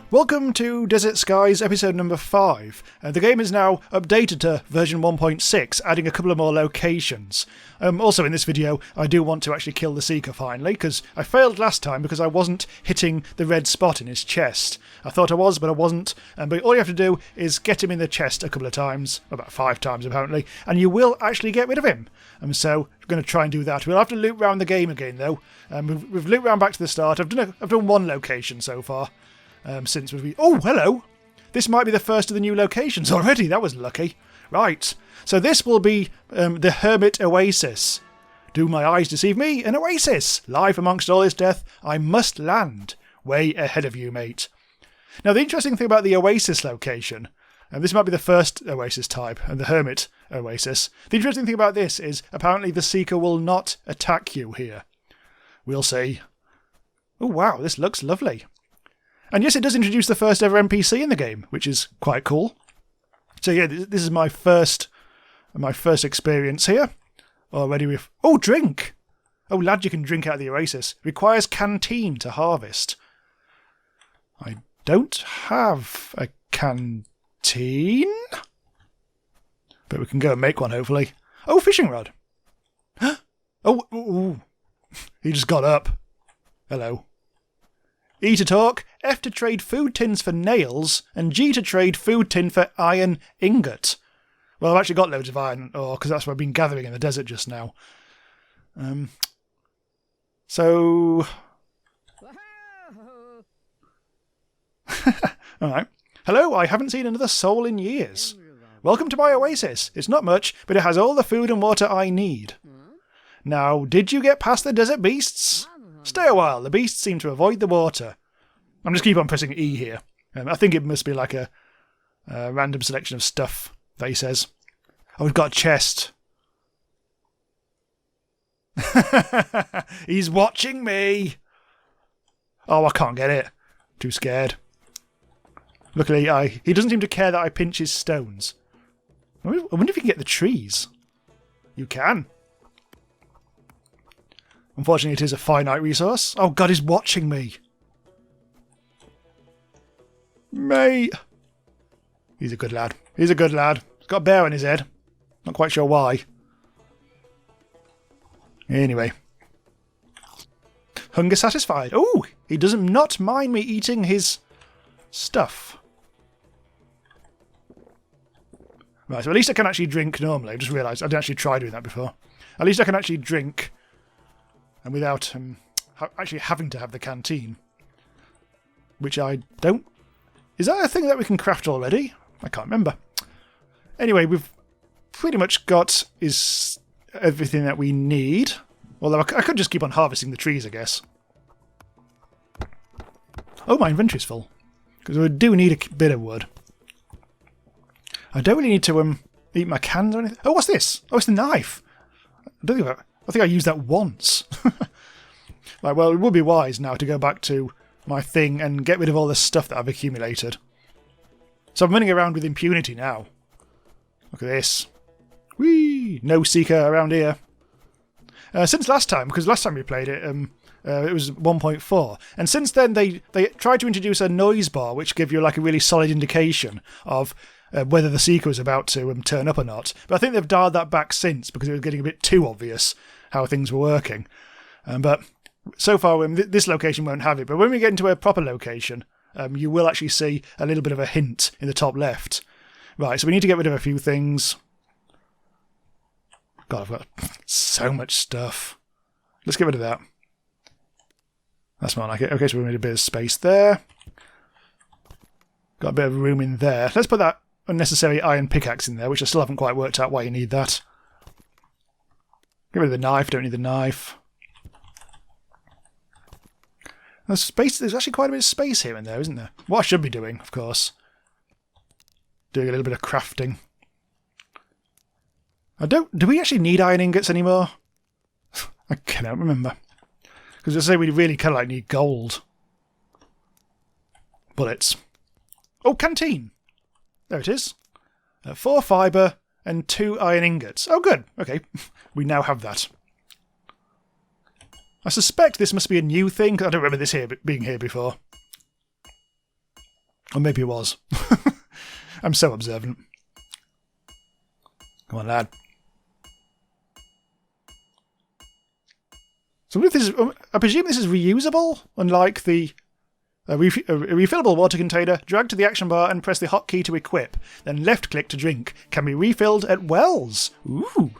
Welcome to Desert Skies episode number 5. The game is now updated to version 1.6, adding a couple of more locations. Also in this video, I do want to actually kill the Seeker finally, because I failed last time because I wasn't hitting the red spot in his chest. I thought I was, but I wasn't. But all you have to do is get him in the chest a couple of times, about 5 times apparently, and you will actually get rid of him. So I'm going to try and do that. We'll have to loop round the game again though. We've looped round back to the start. I've done one location so far. Since we've... Oh, hello! This might be the first of the new locations already. That was lucky. Right. So this will be the Hermit Oasis. Do my eyes deceive me? An oasis! Life amongst all this death, I must land. Way ahead of you, mate. Now, the interesting thing about the Oasis location, and this might be the first Oasis type, and the Hermit Oasis. The interesting thing about this is apparently the Seeker will not attack you here. We'll see. Oh, wow, this looks lovely. And yes, it does introduce the first ever NPC in the game, which is quite cool. So yeah, this is my first experience here. Already with... Oh, drink! Oh, lad, you can drink out of the Oasis. Requires canteen to harvest. I don't have a canteen. But we can go and make one, hopefully. Oh, fishing rod. Oh, ooh. He just got up. Hello. E to talk, F to trade food tins for nails, and G to trade food tin for iron ingot. Well, I've actually got loads of iron ore, because that's what I've been gathering in the desert just now. So... Alright. Hello, I haven't seen another soul in years. Welcome to my oasis. It's not much, but it has all the food and water I need. Now, did you get past the desert beasts? Stay a while, the beasts seem to avoid the water. I'm just keep on pressing E here. I think it must be like a random selection of stuff that he says. Oh, we've got a chest. He's watching me. Oh, I can't get it. Too scared. Luckily, he doesn't seem to care that I pinch his stones. I wonder if you can get the trees. You can. Unfortunately, it is a finite resource. Oh, God, he's watching me. Mate. He's a good lad. He's a good lad. He's got a bear on his head. Not quite sure why. Anyway. Hunger satisfied. Oh, he doesn't not mind me eating his stuff. Right, so at least I can actually drink normally. I just realised I didn't actually try doing that before. At least I can actually drink... and without actually having to have the canteen. Which I don't... Is that a thing that we can craft already? I can't remember. Anyway, we've pretty much got everything that we need. Although I could just keep on harvesting the trees, I guess. Oh, my inventory's full. Because we do need a bit of wood. I don't really need to eat my cans or anything. Oh, what's this? Oh, it's the knife. I think I used that once. Right, well, it would be wise now to go back to my thing and get rid of all the stuff that I've accumulated. So I'm running around with impunity now. Look at this. Whee! No Seeker around here. Since last time, because last time we played it, it was 1.4. And since then, they tried to introduce a noise bar, which gave you like a really solid indication of whether the Seeker was about to turn up or not. But I think they've dialed that back since, because it was getting a bit too obvious how things were working. But so far, this location won't have it. But when we get into a proper location, you will actually see a little bit of a hint in the top left. Right, so we need to get rid of a few things. God, I've got so much stuff. Let's get rid of that. That's more like it. Okay, so we made a bit of space there. Got a bit of room in there. Let's put that unnecessary iron pickaxe in there, which I still haven't quite worked out why you need that. Get rid of the knife, don't need the knife. There's actually quite a bit of space here and there, isn't there? What I should be doing, of course. Doing a little bit of crafting. Do we actually need iron ingots anymore? I cannot remember. Because I say we really kind of like need gold. Bullets. Oh, canteen! There it is. 4 fibre and 2 iron ingots. Oh, good. Okay, we now have that. I suspect this must be a new thing, because I don't remember this being here before. Or maybe it was. I'm so observant. Come on, lad. So if this is, I presume this is reusable, unlike the refillable water container. Drag to the action bar and press the hotkey to equip. Then left-click to drink. Can be refilled at wells. Ooh,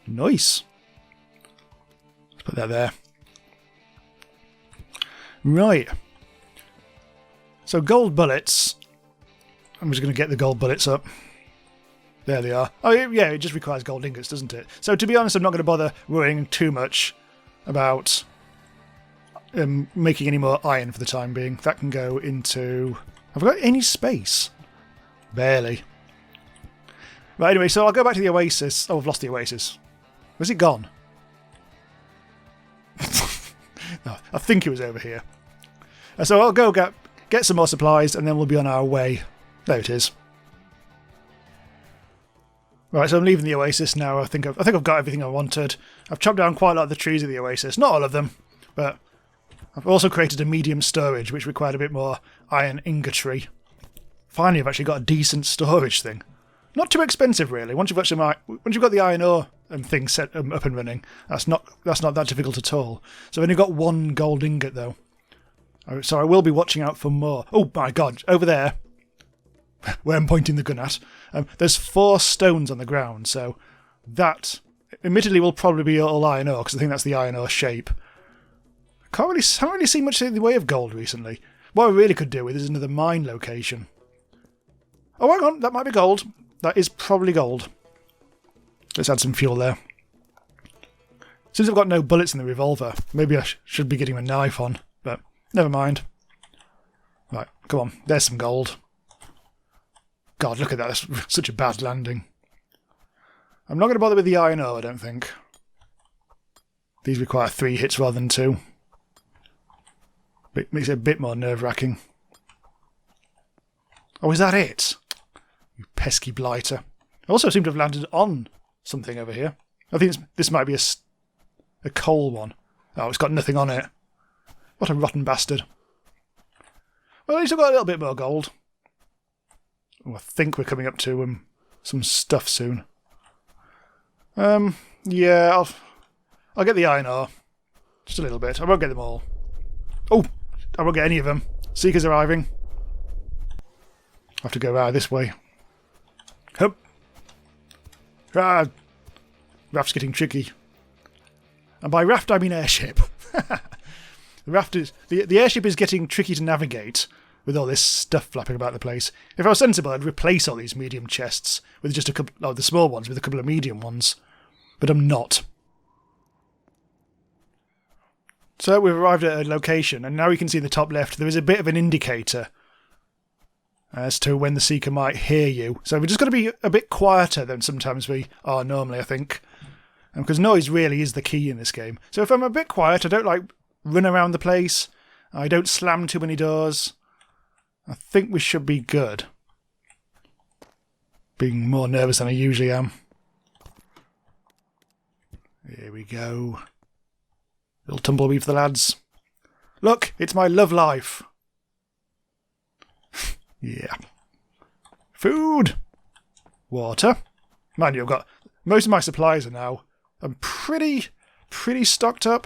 nice. Let's put that there. Right. So gold bullets. I'm just going to get the gold bullets up. There they are. Oh yeah, it just requires gold ingots, doesn't it? So to be honest, I'm not going to bother worrying too much about making any more iron for the time being. That can go into... Have I got any space? Barely. Right, anyway, so I'll go back to the Oasis. Oh, I've lost the Oasis. Was it gone? No, I think it was over here. So I'll go get some more supplies and then we'll be on our way. There it is. Right, so I'm leaving the Oasis now. I think I've got everything I wanted. I've chopped down quite a lot of the trees of the Oasis. Not all of them, but I've also created a medium storage, which required a bit more iron ingotry. Finally, I've actually got a decent storage thing. Not too expensive, really. Once you've got the iron ore thing set up and running, that's not that difficult at all. So I've only got one gold ingot, though. So I will be watching out for more. Oh my god, over there, where I'm pointing the gun at, there's 4 stones on the ground, so that admittedly will probably be all iron ore, because I think that's the iron ore shape. Haven't really seen much in the way of gold recently. What I really could do with is another mine location. Oh, hang on, that might be gold. That is probably gold. Let's add some fuel there. Since I've got no bullets in the revolver, maybe I should be getting a knife on, but never mind. Right, come on, there's some gold. God, look at that, that's such a bad landing. I'm not going to bother with the iron ore, I don't think. These require 3 hits rather than 2. It makes it a bit more nerve-wracking. Oh, is that it? You pesky blighter. I also seem to have landed on something over here. I think this might be a coal one. Oh, it's got nothing on it. What a rotten bastard. Well, at least I've got a little bit more gold. Oh, I think we're coming up to some stuff soon. Yeah, I'll get the iron ore. Just a little bit. I won't get them all. Oh, I won't get any of them. Seeker's arriving. I have to go this way. Hup. Ah, raft's getting tricky. And by raft I mean airship. The airship is getting tricky to navigate with all this stuff flapping about the place. If I was sensible, I'd replace all these medium chests with just a couple of the small ones with a couple of medium ones. But I'm not. So we've arrived at a location, and now you can see in the top left there is a bit of an indicator as to when the Seeker might hear you. So we're just going to be a bit quieter than sometimes we are normally, I think. Because noise really is the key in this game. So if I'm a bit quiet, I don't run around the place, I don't slam too many doors, I think we should be good. Being more nervous than I usually am. Here we go. Little tumbleweed for the lads. Look, it's my love life. Yeah. Food. Water. Mind you, I've got most of my supplies are now. I'm pretty stocked up.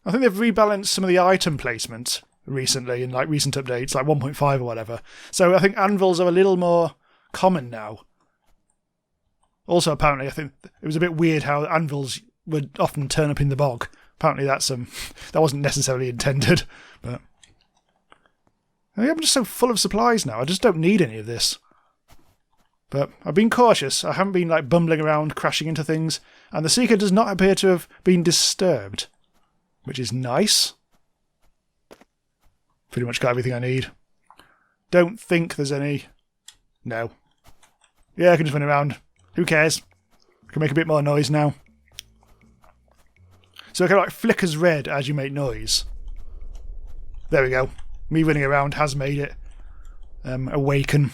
I think they've rebalanced some of the item placement recently in recent updates, like 1.5 or whatever. So I think anvils are a little more common now. Also, apparently, I think it was a bit weird how anvils would often turn up in the bog. Apparently, that wasn't necessarily intended. But I'm just so full of supplies now. I just don't need any of this. But I've been cautious. I haven't been bumbling around, crashing into things, and the Seeker does not appear to have been disturbed, which is nice. Pretty much got everything I need. Don't think there's any. No. Yeah, I can just run around. Who cares? I can make a bit more noise now. So it kind of flickers red as you make noise. There we go. Me running around has made it awaken.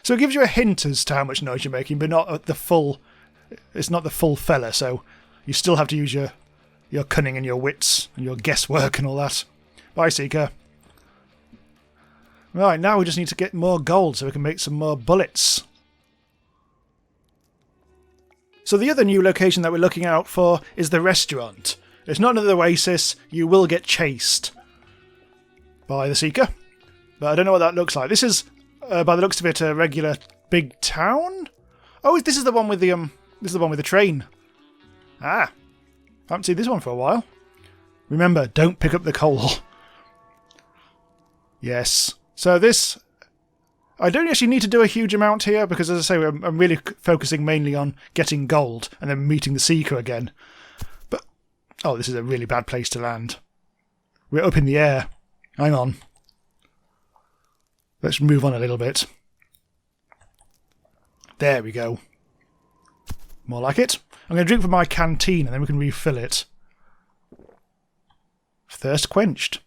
So it gives you a hint as to how much noise you're making, but not at the full. It's not the full fella, so you still have to use your cunning and your wits and your guesswork and all that. Bye, Seeker. Right, now we just need to get more gold so we can make some more bullets. So the other new location that we're looking out for is the restaurant. It's not another oasis. You will get chased by the Seeker. But I don't know what that looks like. This is, by the looks of it, a regular big town? Oh, this is the one with the this is the one with the train. Ah, I haven't seen this one for a while. Remember, don't pick up the coal. Yes. So this, I don't actually need to do a huge amount here because, as I say, I'm really focusing mainly on getting gold and then meeting the Seeker again. But, oh, this is a really bad place to land. We're up in the air. Hang on. Let's move on a little bit. There we go. More like it. I'm going to drink from my canteen and then we can refill it. Thirst quenched.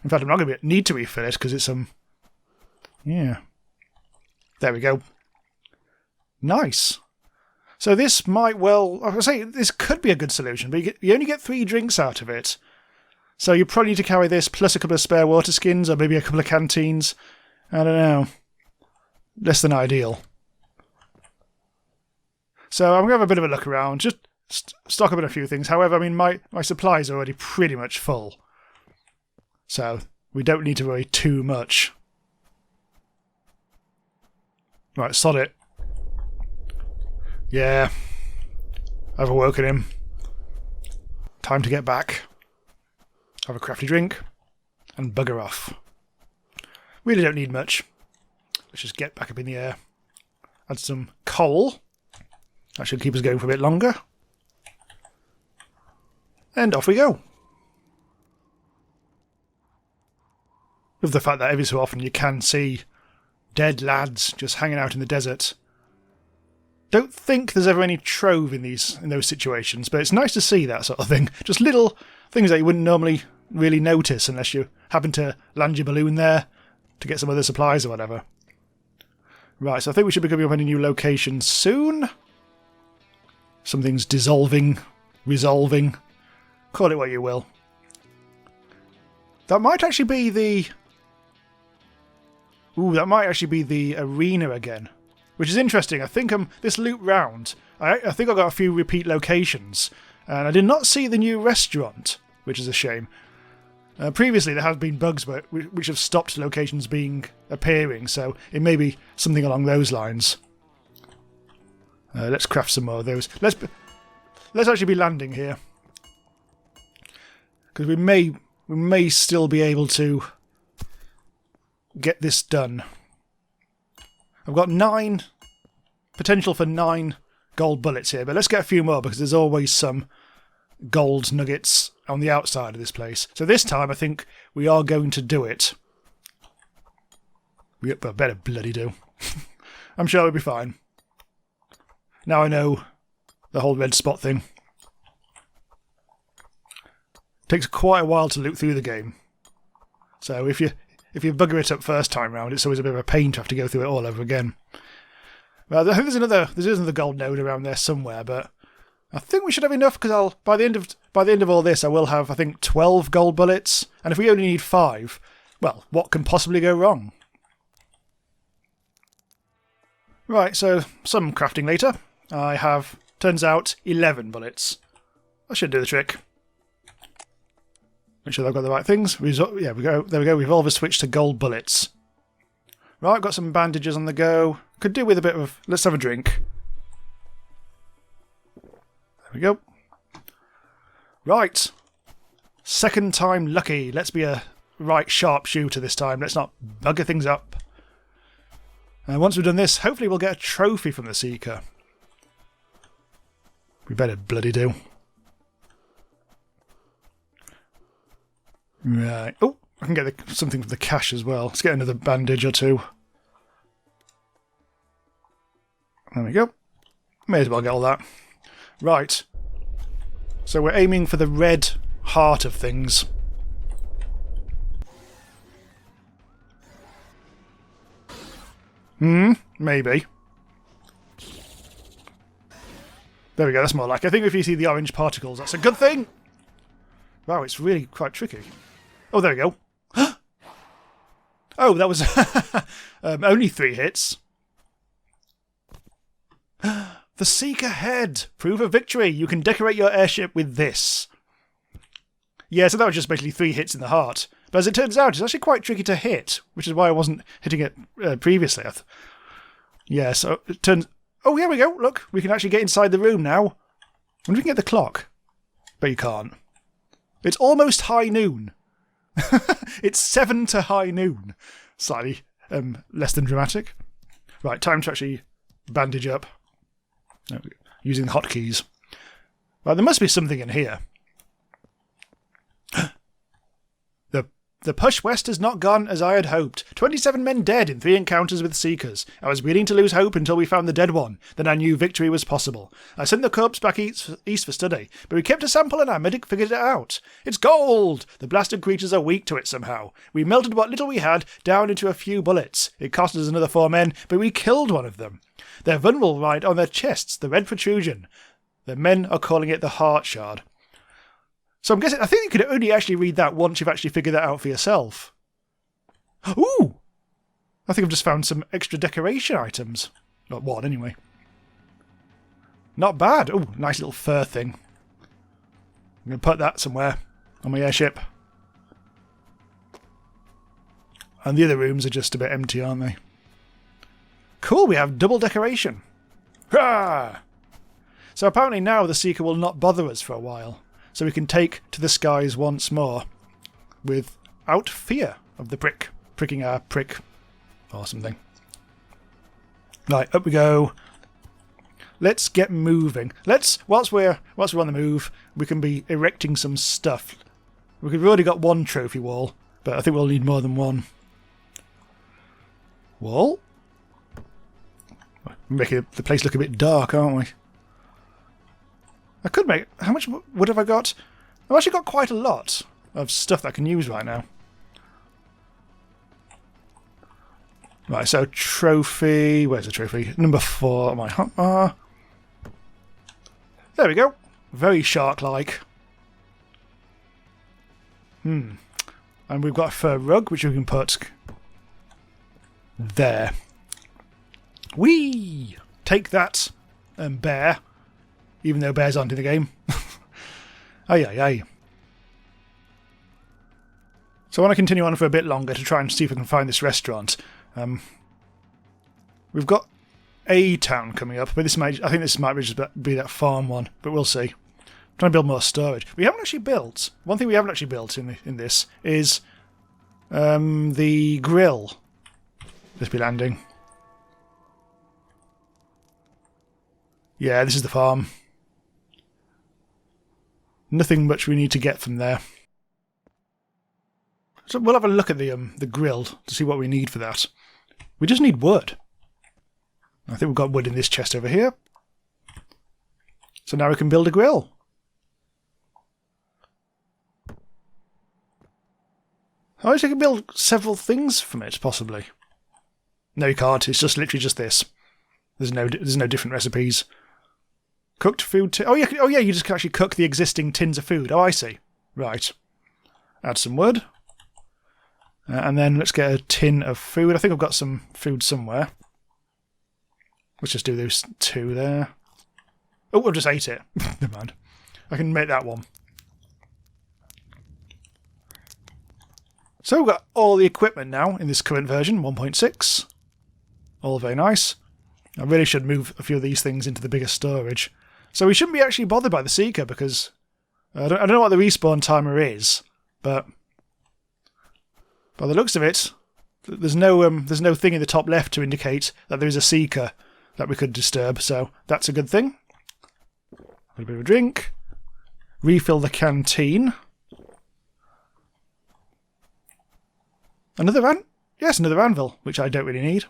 In fact, I'm not going to need to refill it because it's yeah. There we go. Nice. So this might well, I say this could be a good solution, but you only get 3 drinks out of it. So you probably need to carry this plus a couple of spare water skins or maybe a couple of canteens. I don't know. Less than ideal. So I'm going to have a bit of a look around, just stock up on a few things. However, I mean, my supplies are already pretty much full. So we don't need to worry too much. Right, sod it. Yeah. I've awoken him. Time to get back. Have a crafty drink. And bugger off. Really don't need much. Let's just get back up in the air. Add some coal. That should keep us going for a bit longer. And off we go. Love the fact that every so often you can see dead lads just hanging out in the desert. Don't think there's ever any trove in those situations, but it's nice to see that sort of thing. Just little things that you wouldn't normally really notice unless you happen to land your balloon there to get some other supplies or whatever. Right, so I think we should be coming up on a new location soon. Something's dissolving, resolving. Call it what you will. That might actually be the... Ooh, that might actually be the arena again. Which is interesting. I think this loop round, I think I got a few repeat locations. And I did not see the new restaurant, which is a shame. Previously there have been bugs which have stopped locations appearing, so it may be something along those lines. Let's craft some more of those. Let's actually be landing here. Because we may still be able to get this done. I've got potential for 9 gold bullets here, but let's get a few more because there's always some gold nuggets on the outside of this place. So this time I think we are going to do it. We better bloody do. I'm sure we'll be fine. Now I know the whole red spot thing. Takes quite a while to loot through the game. So if you bugger it up first time round, it's always a bit of a pain to have to go through it all over again. Well, I think there's another gold node around there somewhere, but I think we should have enough because by the end of all this I will have, I think, 12 gold bullets, and if we only need 5, well, what can possibly go wrong? Right, so some crafting later. I have, turns out, 11 bullets. That should do the trick. Make sure I've got the right things. Yeah, we go. There we go. We've always switched to gold bullets. Right, got some bandages on the go. Could do with a bit of... Let's have a drink. There we go. Right. Second time lucky. Let's be a right sharp shooter this time. Let's not bugger things up. And once we've done this, hopefully we'll get a trophy from the Seeker. We better bloody do. Right. Oh, I can get something for the cash as well. Let's get another bandage or 2. There we go. May as well get all that. Right. So we're aiming for the red heart of things. Maybe. There we go, that's more like it. I think if you see the orange particles, that's a good thing! Wow, it's really quite tricky. Oh, there we go. Oh, that was only 3 hits. The Seeker Head. Proof of victory. You can decorate your airship with this. Yeah, so that was just basically 3 hits in the heart. But as it turns out, it's actually quite tricky to hit, which is why I wasn't hitting it previously. Yeah, so it turns... Oh, here we go. Look, we can actually get inside the room now. I wonder if we can get the clock. But you can't. It's almost high noon. It's 7 to high noon. Slightly less than dramatic. Right, time to actually bandage up. Using hotkeys. Right, there must be something in here. The push west has not gone as I had hoped. 27 men dead in 3 encounters with Seekers. I was beginning to lose hope until we found the dead one. Then I knew victory was possible. I sent the corpse back east for study, but we kept a sample and our medic figured it out. It's gold! The blasted creatures are weak to it somehow. We melted what little we had down into a few bullets. It cost us another 4 men, but we killed one of them. They're vulnerable right on their chests, the red protrusion. The men are calling it the heart shard. So I'm guessing, I think you could only actually read that once you've actually figured that out for yourself. Ooh! I think I've just found some extra decoration items. Not one, anyway. Not bad. Ooh, nice little fur thing. I'm going to put that somewhere on my airship. And the other rooms are just a bit empty, aren't they? Cool, we have double decoration. Hurrah! So apparently now the Seeker will not bother us for a while. So we can take to the skies once more without fear of the pricking our prick or something. Right, up we go. Let's get moving. Whilst we're on the move, we can be erecting some stuff. We've already got 1 trophy wall, but I think we'll need more than 1. Wall? We're making the place look a bit dark, aren't we? I could make... How much wood have I got? I've actually got quite a lot of stuff that I can use right now. Right, so trophy... Where's the trophy? Number 4, my hotbar. There we go. Very shark-like. And we've got a fur rug, which we can put... there. Whee! Take that, bear. Even though bears aren't in the game. Aye, aye, aye. So I want to continue on for a bit longer to try and see if we can find this restaurant. We've got a town coming up, but I think this might just be that farm one, but we'll see. I'm trying to build more storage. We haven't actually built... One thing we haven't actually built in this is the grill. Let's be landing. Yeah, this is the farm. Nothing much we need to get from there. So we'll have a look at the grill to see what we need for that. We just need wood. I think we've got wood in this chest over here. So now we can build a grill. I guess you can build several things from it, possibly. No, you can't. It's just literally just this. There's no different recipes. Cooked food... Oh yeah, you just can actually cook the existing tins of food. Oh, I see. Right. Add some wood. And then let's get a tin of food. I think I've got some food somewhere. Let's just do those 2 there. Oh, I've just ate it. Never mind. I can make that one. So we've got all the equipment now in this current version, 1.6. All very nice. I really should move a few of these things into the bigger storage. So we shouldn't be actually bothered by the Seeker because I don't know what the respawn timer is, but by the looks of it, there's no thing in the top left to indicate that there is a Seeker that we could disturb. So that's a good thing. A little bit of a drink. Refill the canteen. Another another anvil, which I don't really need.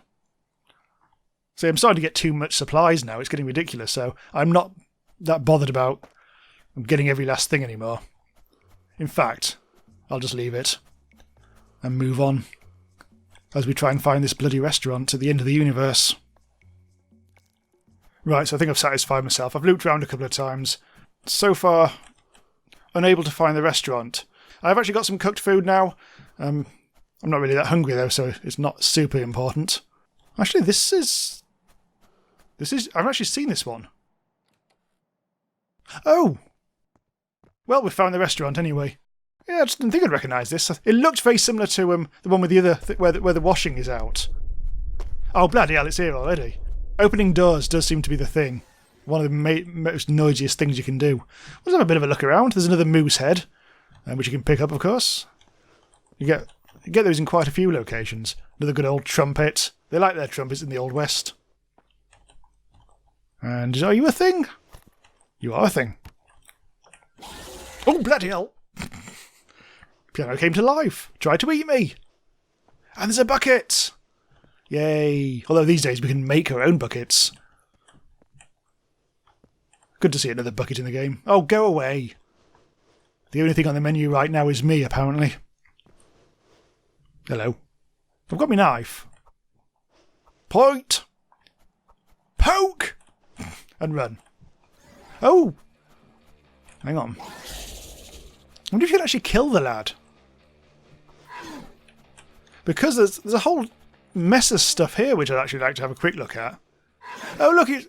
See, I'm starting to get too much supplies now. It's getting ridiculous, so I'm not that bothered about getting every last thing anymore. In fact, I'll just leave it and move on as we try and find this bloody restaurant at the end of the universe. Right, so I think I've satisfied myself. I've looped around a couple of times. So far, unable to find the restaurant. I've actually got some cooked food now. I'm not really that hungry though, so it's not super important. Actually, this is... I've actually seen this one. Oh! Well, we found the restaurant anyway. Yeah, I just didn't think I'd recognise this. It looked very similar to the one with the other... where the washing is out. Oh, bloody hell, it's here already. Opening doors does seem to be the thing. One of the most noisiest things you can do. Let's have a bit of a look around. There's another moose head, which you can pick up, of course. You get those in quite a few locations. Another good old trumpet. They like their trumpets in the Old West. And are you a thing? You are a thing. Oh, bloody hell! Piano came to life. Tried to eat me. And there's a bucket! Yay. Although these days we can make our own buckets. Good to see another bucket in the game. Oh, go away. The only thing on the menu right now is me, apparently. Hello. I've got my knife. Point! Poke! And run. Oh! Hang on. I wonder if you can actually kill the lad. Because there's a whole mess of stuff here which I'd actually like to have a quick look at. Oh, look, it's...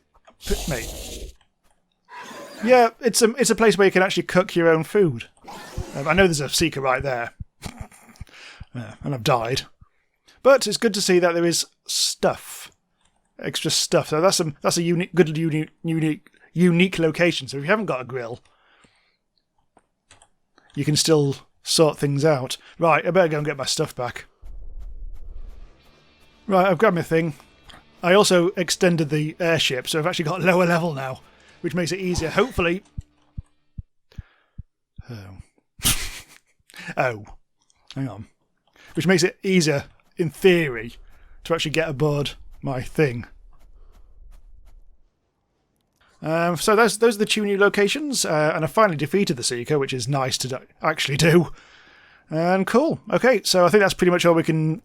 Mate. Yeah, it's a place where you can actually cook your own food. I know there's a seeker right there. And I've died. But it's good to see that there is stuff. Extra stuff. So that's a unique location. So if you haven't got a grill, you can still sort things out. Right, I better go and get my stuff back. Right, I've grabbed my thing. I also extended the airship, so I've actually got a lower level now, which makes it easier. Hopefully... Oh. Oh. Hang on. Which makes it easier, in theory, to actually get aboard my thing. So those are the two new locations, and I finally defeated the Seeker, which is nice to actually do. And cool. Okay, so I think that's pretty much all we can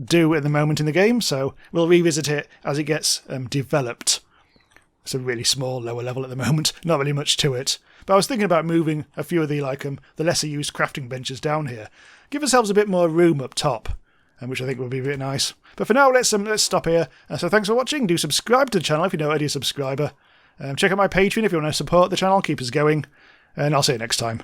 do at the moment in the game, so we'll revisit it as it gets developed. It's a really small lower level at the moment, not really much to it. But I was thinking about moving a few of the the lesser used crafting benches down here. Give ourselves a bit more room up top, which I think would be a bit nice. But for now, let's stop here. So thanks for watching. Do subscribe to the channel if you're not already a subscriber. Check out my Patreon if you want to support the channel, keep us going. And I'll see you next time.